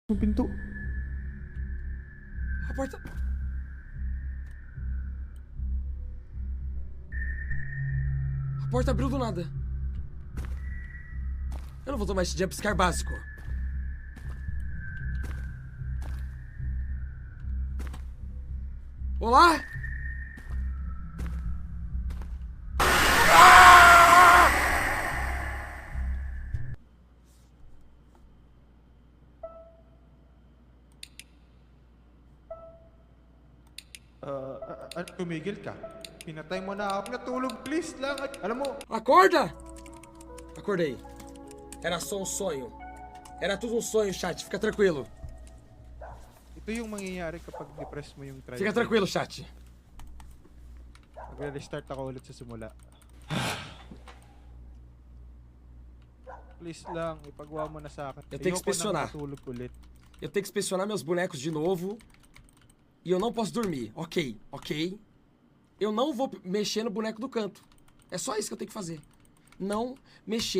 No pinto. A porta... A porta abriu do nada. Eu não vou tomar esse jumpscare básico. Olá? Tumigil ka. Pinatay mo na ako. Natulog, please lang. Alam mo, Acorda! Acordei. Era só um sonho. Era tudo um sonho, chat. Fica tranquilo. ito yung mangyayari kapag depress mo yung try. Fica tranquilo, chat. Magre-restart ako ulit sa simula. Please lang, ipagawa mo na sa akin. Eu tenho que inspecionar. Ayoko na matulog ulit. Eu tenho que inspecionar meus bonecos de novo. E eu não posso dormir. Ok, ok. Eu não vou mexer no boneco do canto. É só isso que eu tenho que fazer. Não mexer